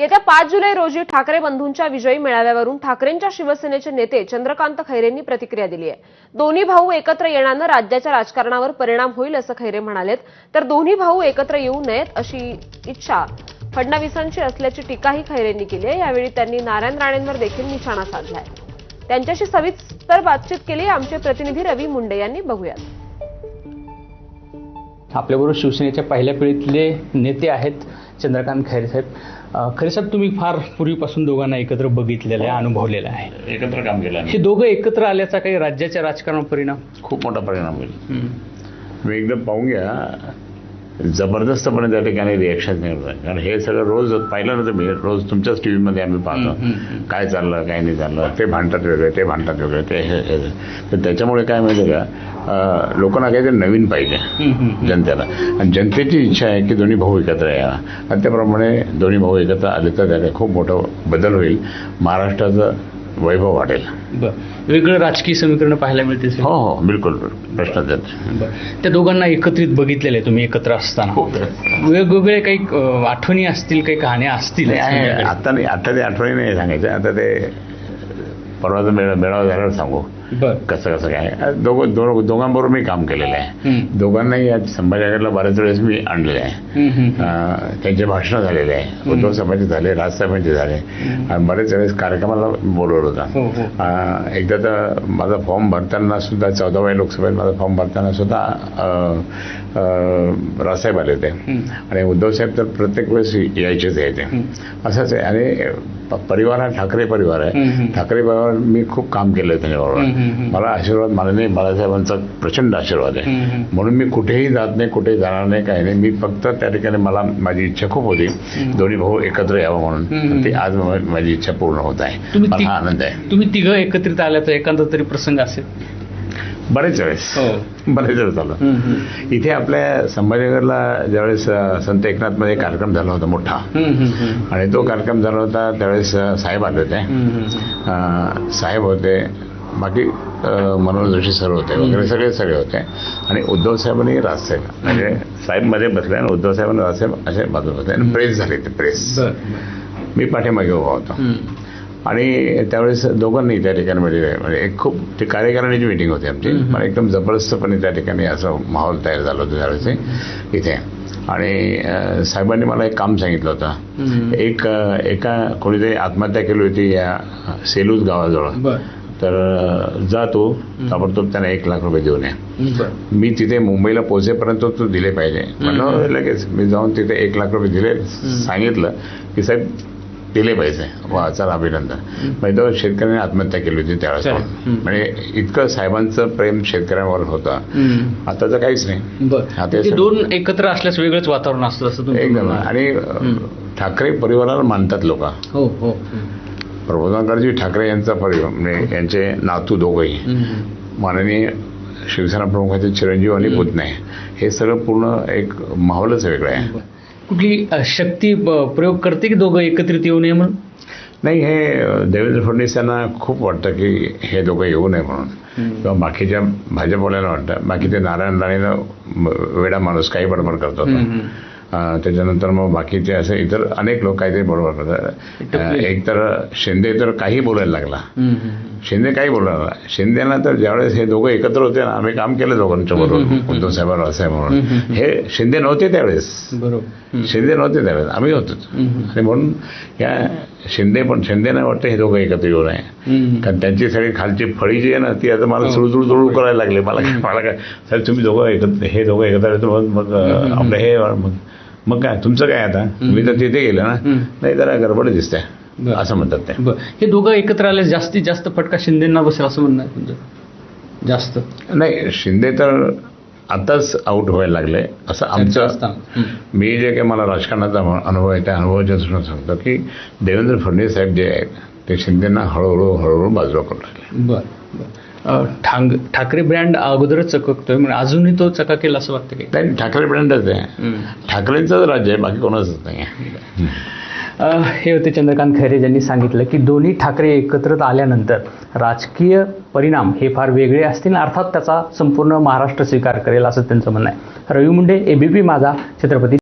येत्या 5 जुलै रोजी ठाकरे बंधूंच्या विजयी मेळाव्यावरून ठाकरेंच्या शिवसेनेचे नेते चंद्रकांत खैरेंनी प्रतिक्रिया दिली आहे. दोन्ही भाऊ एकत्र येण्यानं राज्याच्या राजकारणावर परिणाम होईल असं खैरे म्हणालेत. तर दोन्ही भाऊ एकत्र येऊ नयेत अशी इच्छा फडणवीसांची असल्याची टीकाही खैरेंनी केली आहे. यावेळी त्यांनी नारायण राणेंवर देखील निशाणा साधलाय. त्यांच्याशी सविस्तर बातचीत केली आमचे प्रतिनिधी रवी मुंडे यांनी. बघूयात. आपल्याबरोबर शिवसेनेच्या पहिल्या पिढीतले नेते आहेत चंद्रकांत खैरे साहेब. खैरे साहेब, तुम्ही फार पूर्वीपासून दोघांना एकत्र बघितलेलं आहे, अनुभवलेलं आहे, एकत्र काम केलं. हे दोघं एकत्र आल्याचा काही राज्याच्या राजकारणावर परिणाम? खूप मोठा परिणाम होईल. तुम्ही एकदम पाहून घ्या, जबरदस्तपणे त्या ठिकाणी रिॲक्शन नाही होत. कारण हे सगळं रोज पाहिलं नव्हतं मी, रोज तुमच्याच टी व्हीमध्ये आम्ही पाहतो काय चाललं काय नाही चाललं, ते भांडतात वेगळे, ते भांडतात वेगळे, ते हे. तर त्याच्यामुळे काय माहिती आहे का, लोकांना काहीतरी नवीन पाहिजे जनतेला, आणि जनतेची इच्छा आहे की दोन्ही भाऊ एकत्र या. आणि त्याप्रमाणे दोन्ही भाऊ एकत्र आले तर त्याला खूप मोठा बदल होईल, महाराष्ट्राचं वैभव वाढेल. बरं, वेगळं राजकीय समीकरण पाहायला मिळते? हो हो, बिलकुल प्रश्नच येत. बरं, त्या दोघांना एकत्रित बघितलेलं आहे तुम्ही एकत्र असताना. वेगवेगळे काही आठवणी असतील, काही कहाण्या असतील? आता नाही, आता ते आठवणी नाही सांगायचं, आता ते परवाचा मेळावा झाल्यावर सांगू कसं कसं काय. दोघांबरोबर मी काम केलेलं आहे. दोघांनाही आज संभाजीनगरला बऱ्याच वेळेस मी आणलेले आहे. त्यांचे भाषणं झालेले आहे, उद्धव साहेबांचे झाले, राजसाहेबांचे झाले, आणि बरेच वेळेस कार्यक्रमाला बोलवलं होतं. एकदा तर माझा फॉर्म भरताना सुद्धा 14व्या लोकसभेत माझा फॉर्म भरताना सुद्धा राजसाहेब आले होते, आणि उद्धव साहेब तर प्रत्येक वेळेस यायचेच यायचे. असंच आहे. आणि परिवार हा ठाकरे परिवार आहे. ठाकरे परिवार मी खूप काम केलं आहे त्यांच्याबरोबर. मला आशीर्वाद, माननीय बाळासाहेबांचा प्रचंड आशीर्वाद आहे. म्हणून मी कुठेही जात नाही, कुठेही जाणार नाही, काही नाही. मी फक्त त्या ठिकाणी माझी इच्छा खूप होती दोन्ही भाऊ एकत्र यावं म्हणून. ती आज माझी इच्छा पूर्ण होत आहे. मला हा आनंद आहे. तुम्ही तिघं एकत्रित आल्याचा एखादा तरी प्रसंग असेल? बरेच वेळेस झालं. इथे आपल्या संभाजीनगरला ज्यावेळेस संत एकनाथमध्ये कार्यक्रम झाला होता मोठा, आणि तो कार्यक्रम झाला होता त्यावेळेस साहेब आले होते. साहेब होते, बाकी मनोहर जोशी सर होते वगैरे, सगळे होते. आणि उद्धव साहेबांनी राजसाहेब, म्हणजे साहेब मध्ये बसले आणि उद्धव साहेबांनी राजसाहेब असे बाजूला होते. आणि प्रेस झाली, ते प्रेस मी पाठीमागे उभा होतो. आणि त्यावेळेस दोघांनी त्या ठिकाणी म्हणजे एक खूप ते कार्यकारिणीची मीटिंग होती आमची. मला एकदम जबरदस्तपणे त्या ठिकाणी असं माहोल तयार झालं होतं त्यावेळेस इथे. आणि साहेबांनी मला एक काम सांगितलं होतं. एका कोणीतरी आत्महत्या केली होती या सेलूज गावाजवळ, तर जा तू ताबडतोब त्यांना 1 लाख रुपये देऊन ये. मी तिथे मुंबईला पोहोचेपर्यंत तू दिले पाहिजे म्हणलं. लगेच मी जाऊन तिथे 1 लाख रुपये दिले. सांगितलं की साहेब दिले पैसे, वा चला अभिनंदन. म्हणजे शेतकऱ्यांनी आत्महत्या केली होती त्यावेळेस. म्हणजे इतकं साहेबांचं प्रेम शेतकऱ्यांवर होतं. आताचं काहीच नाही. आता दोन एकत्र असल्यास वेगळंच वातावरण असतं असं एकदम. आणि ठाकरे परिवाराला मानतात लोक. प्रबोधनकारजी ठाकरे यांचा परिवार, म्हणजे यांचे नातू दोघंही माननीय शिवसेना प्रमुखाचे चिरंजीव आणि पुतणे, हे सगळं पूर्ण एक माहोलच वेगळं आहे. कुठली शक्ती प्रयोग करते की दोघं एकत्रित येऊ नये म्हणून? नाही, हे देवेंद्र फडणवीस यांना खूप वाटतं की हे दोघं येऊ नये म्हणून, किंवा बाकीच्या भाजपवाल्यांना वाटतं. बाकी ते नारायण राणेनं वेडा माणूस काही बडबड करतो. त्याच्यानंतर मग बाकीचे असे इतर अनेक लोक काहीतरी बरोबर करतात. एक तर शिंदे तर काही बोलायला लागला. शिंदे काही बोलायला लागला. शिंदेना तर ज्यावेळेस हे दोघं एकत्र होते ना, आम्ही काम केलं दोघांच्या बरोबर, उद्धव साहेबांवर असं म्हणून. हे शिंदे नव्हते त्यावेळेस, शिंदे नव्हते त्यावेळेस, आम्ही होतोच. आणि म्हणून या शिंदेना वाटतं हे दोघं एकत्र येऊ नये. कारण त्यांची सगळी खालची फळी जी आहे ना, ती आता मला सुळसुळसुळू करायला लागली. मला काय साहेब तुम्ही दोघं एकत्र, हे दोघं एकत्र येतो, मग आपलं हे मग काय तुमचं काय आता, तुम्ही तर तिथे गेलं ना, नाही जरा गडबड दिसतंय असं म्हणतात ते. हे दोघं एकत्र आले जास्तीत जास्त फटका शिंदेंना बसेल असं म्हणणं आहे तुमचं? जास्त नाही, शिंदे तर आताच आऊट व्हायला लागले असं आमचं. मी जे काही मला राजकारणाचा अनुभव आहे त्या अनुभवाच्या दृष्टीनं सांगतो की देवेंद्र फडणवीस साहेब जे आहेत ते शिंदेंना हळूहळू बाजूला करू लागले. ठाकरे ब्रँड अगोदरच चककतोय, म्हणजे अजूनही तो चकाकेल असं वाटतं की? नाही, ठाकरे ब्रँडच आहे, ठाकरेंचंच राज्य आहे, बाकी कोणाचंच नाही. हे होते चंद्रकांत खैरे, ज्यांनी सांगितलं की दोन्ही ठाकरे एकत्र आल्यानंतर राजकीय परिणाम हे फार वेगळे असतील. अर्थात त्याचा संपूर्ण महाराष्ट्र स्वीकार करेल असं त्यांचं म्हणणं आहे. रवी मुंडे, ABP माझा, छत्रपती.